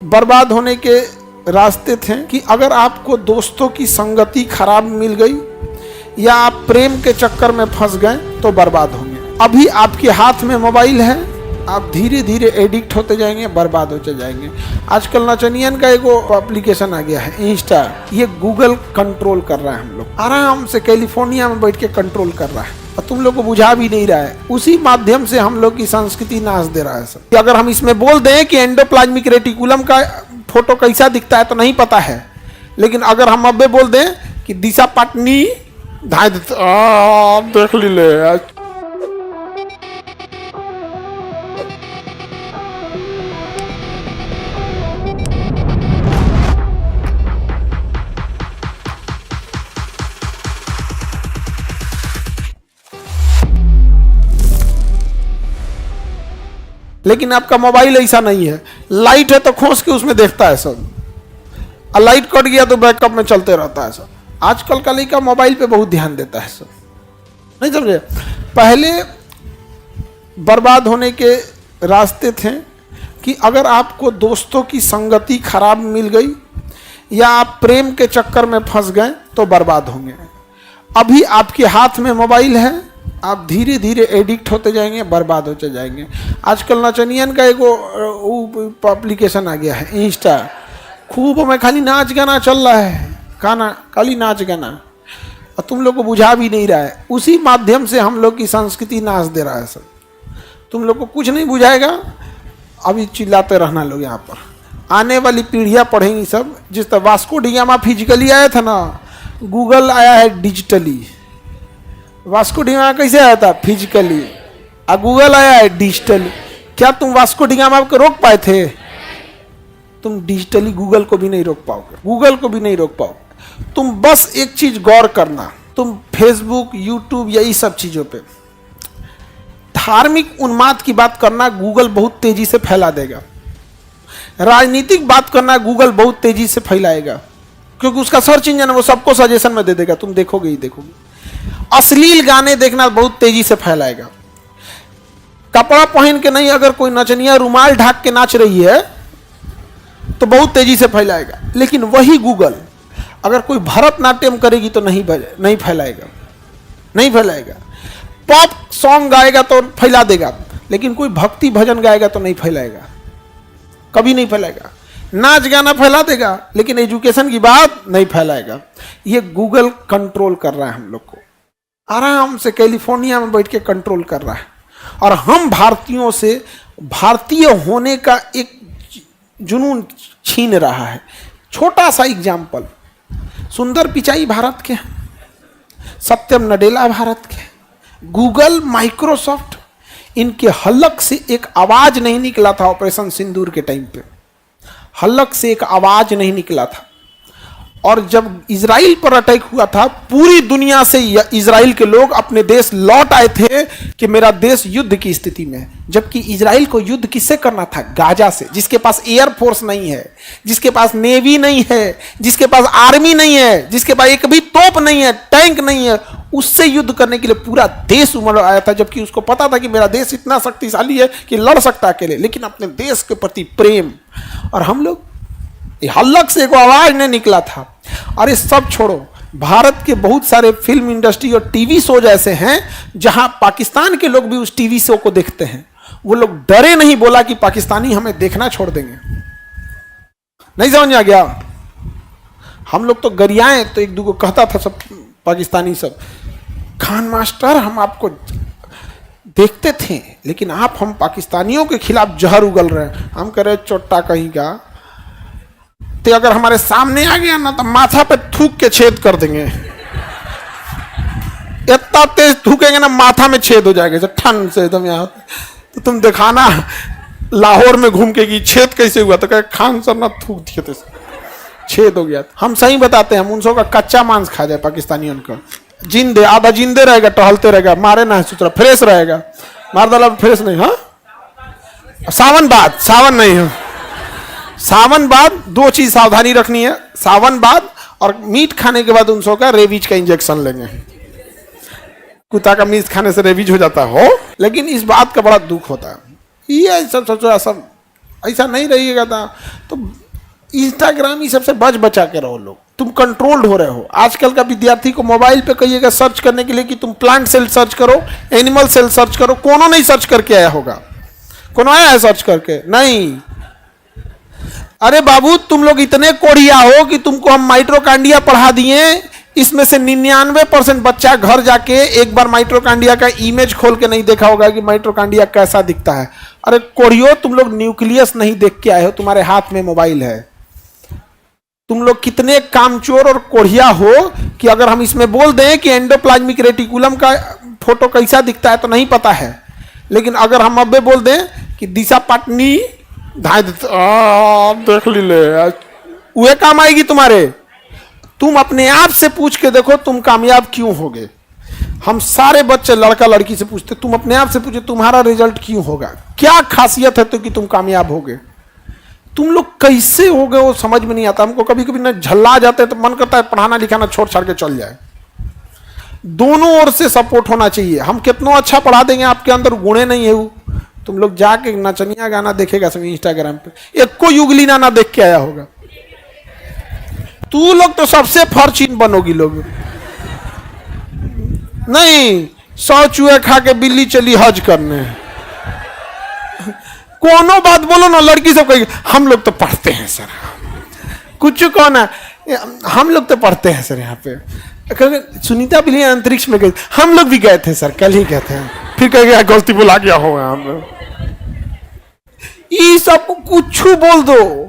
बर्बाद होने के रास्ते थे कि अगर आपको दोस्तों की संगति खराब मिल गई या आप प्रेम के चक्कर में फंस गए तो बर्बाद होंगे। अभी आपके हाथ में मोबाइल है, आप धीरे धीरे एडिक्ट होते जाएंगे, बर्बाद होते जाएंगे। आजकल नचनियन का एक एप्लीकेशन आ गया है इंस्टा, ये गूगल कंट्रोल कर रहा है। हम लोग आराम से कैलिफोर्निया में बैठ के कंट्रोल कर रहा है और तुम लोग को बुझा भी नहीं रहा है। उसी माध्यम से हम लोग की संस्कृति नाश दे रहा है सब। कि अगर हम इसमें बोल दें कि एंडोप्लाज्मिक रेटिकुलम का फोटो कैसा दिखता है तो नहीं पता है, लेकिन अगर हम अब बोल दें कि दिशा पटनी देख ली। लेकिन आपका मोबाइल ऐसा नहीं है, लाइट है तो खोस के उसमें देखता है सब, और लाइट कट गया तो बैकअप में चलते रहता है सब। आजकल का लड़का मोबाइल पे बहुत ध्यान देता है सब, नहीं समझे। पहले बर्बाद होने के रास्ते थे कि अगर आपको दोस्तों की संगति खराब मिल गई या आप प्रेम के चक्कर में फंस गए तो बर्बाद होंगे। अभी आपके हाथ में मोबाइल है, आप धीरे धीरे एडिक्ट होते जाएंगे, बर्बाद होते जाएंगे। आजकल नचनियन का एक एप्लीकेशन आ गया है इंस्टा, खूब में खाली नाच गाना चल रहा है, खाली नाच गाना, और तुम लोग को बुझा भी नहीं रहा है। उसी माध्यम से हम लोग की संस्कृति नाश दे रहा है सब। तुम लोग को कुछ नहीं बुझाएगा, अभी चिल्लाते रहना लोग यहाँ पर। आने वाली पीढ़ियाँ पढ़ेंगी सब। जिस तरह वास्को डी गामा फिजिकली आया था ना, गूगल आया है डिजिटली। वास्को डी गामा कैसे आया था? फिजिकली। और गूगल आया है डिजिटली। क्या तुम वास्को डी गामा को रोक पाए थे? तुम डिजिटली गूगल को भी नहीं रोक पाओगे, गूगल को भी नहीं रोक पाओगे। तुम बस एक चीज गौर करना, तुम फेसबुक, यूट्यूब या इस सब चीजों पे धार्मिक उन्माद की बात करना, गूगल बहुत तेजी से फैला देगा। राजनीतिक बात करना, गूगल बहुत तेजी से फैलाएगा, क्योंकि उसका सर्च इंजन है, वो सबको सजेशन में दे देगा, तुम देखोगे ही देखोगे। अश्लील गाने देखना बहुत तेजी से फैलाएगा। कपड़ा पहन के नहीं, अगर कोई नचनिया रुमाल ढाक के नाच रही है तो बहुत तेजी से फैलाएगा। लेकिन वही गूगल अगर कोई भरतनाट्यम करेगी तो नहीं फैलाएगा, नहीं फैलाएगा। पॉप सॉन्ग गाएगा तो फैला देगा, लेकिन कोई भक्ति भजन गाएगा तो नहीं फैलाएगा, कभी नहीं फैलाएगा। नाच गाना फैला देगा, लेकिन एजुकेशन की बात नहीं फैलाएगा। ये गूगल कंट्रोल कर रहा है हम लोग को, आराम से कैलिफोर्निया में बैठ के कंट्रोल कर रहा है। और हम भारतीयों से भारतीय होने का एक जुनून छीन रहा है। छोटा सा एग्जाम्पल, सुंदर पिचाई भारत के, सत्यम नडेला भारत के, गूगल, माइक्रोसॉफ्ट, इनके हलक से एक आवाज नहीं निकला था। ऑपरेशन सिंदूर के टाइम पे हलक से एक आवाज नहीं निकला था। और जब इजराइल पर अटैक हुआ था, पूरी दुनिया से इजराइल के लोग अपने देश लौट आए थे कि मेरा देश युद्ध की स्थिति में है। जबकि इजराइल को युद्ध किससे करना था? गाजा से, जिसके पास एयरफोर्स नहीं है, जिसके पास नेवी नहीं है, जिसके पास आर्मी नहीं है, जिसके पास एक भी तोप नहीं है, टैंक नहीं है, उससे युद्ध करने के लिए पूरा देश उमड़ आया था। जबकि उसको पता था कि मेरा देश इतना शक्तिशाली है कि लड़ सकता है अकेले, लेकिन अपने देश के प्रति प्रेम। और हम लोग हल्लक से एक आवाज नहीं निकला था। और ये सब छोड़ो, भारत के बहुत सारे फिल्म इंडस्ट्री और टीवी शोज ऐसे हैं जहां पाकिस्तान के लोग भी उस टीवी शो को देखते हैं। वो लोग डरे नहीं, बोला कि पाकिस्तानी हमें देखना छोड़ देंगे। नहीं समझ आ गया? हम लोग तो गरियाएं, तो एक दूगो कहता था सब पाकिस्तानी सब, खान मास्टर हम आपको देखते थे, लेकिन आप हम पाकिस्तानियों के खिलाफ जहर उगल रहे हैं। हम कह रहे चोट्टा कहीं का, तो अगर हमारे सामने आ गया ना तो माथा पे थूक के छेद कर देंगे। इतना तेज थूकेंगे ना, माथा में छेद हो जाएगा ठंड से एकदम। यहाँ तो तुम दिखाना लाहौर में घूम के कि छेद कैसे हुआ, तो कहे खान सर ना थूक दिए थे, छेद हो गया। हम सही बताते हैं, हम उनसों का कच्चा मांस खा जाए पाकिस्तानियों का, जिंदे आधा जिंदे रहेगा, टहलते रहेगा, मारे ना सुतरा, फ्रेश रहेगा। मार डाला फ्रेश नहीं। हाँ, सावन बाद, सावन नहीं है, सावन बाद दो चीज सावधानी रखनी है, सावन बाद और मीट खाने के बाद उनसों का रेबीज का इंजेक्शन लेंगे। कुत्ता का मीट खाने से रेबीज हो जाता हो, लेकिन इस बात का बड़ा दुख होता है। ये सब ऐसा नहीं रहिएगा तो इंस्टाग्राम ये सबसे बच बचा के रहो लोग। तुम कंट्रोल्ड हो रहे हो। आजकल का विद्यार्थी को मोबाइल पे कहिएगा सर्च करने के लिए कि तुम प्लांट सेल सर्च करो, एनिमल सेल सर्च करो, कोनो नहीं सर्च करके आया होगा? कौन आया है सर्च करके? नहीं। अरे बाबू तुम लोग इतने कोढ़िया हो कि तुमको हम माइटोकांड्रिया पढ़ा दिए, इसमें से 99% बच्चा घर जाके एक बार माइटोकांड्रिया का इमेज खोल के नहीं देखा होगा कि माइटोकांड्रिया कैसा दिखता है। अरे कोढ़ियो, तुम लोग न्यूक्लियस नहीं देख के आए हो, तुम्हारे हाथ में मोबाइल है। तुम लोग कितने कामचोर और कोढ़िया हो कि अगर हम इसमें बोल दें कि एंडोप्लाज्मिक रेटिकुलम का फोटो कैसा दिखता है तो नहीं पता है, लेकिन अगर हम अबे बोल दें कि दिशा पाटनी देख ली वह काम आएगी तुम्हारे। तुम अपने आप से पूछ के देखो तुम कामयाब क्यों होगे। हम सारे बच्चे लड़का लड़की से पूछते, तुम अपने आप से पूछो तुम्हारा रिजल्ट क्यों होगा, क्या खासियत है तो कि तुम कामयाब होगे। तुम लोग कैसे हो गए वो समझ में नहीं आता हमको। कभी कभी ना झल्ला जाते हैं तो मन करता है पढ़ाना लिखाना छोड़ छाड़ के चल जाए। दोनों ओर से सपोर्ट होना चाहिए। हम कितना अच्छा पढ़ा देंगे, आपके अंदर गुणे नहीं है वो। तुम लोग जाके नचनिया गाना देखेगा सब इंस्टाग्राम पे, एक को युगली ना देख के आया होगा। तू लोग तो सबसे फॉर्चून बनोगी लोग। नहीं, 100 चूहे खा के बिल्ली चली हज करने। कोनो बात बोलो ना, लड़की सब कहेगी हम लोग तो पढ़ते हैं सर। कुछ कौन है, हम लोग तो पढ़ते हैं सर। यहाँ पे सुनीता बिल्ली अंतरिक्ष में गई, हम लोग भी गए थे सर, कल ही गए थे। फिर कहेगा गलती बुला गया हो। ये सब कुछ बोल दो।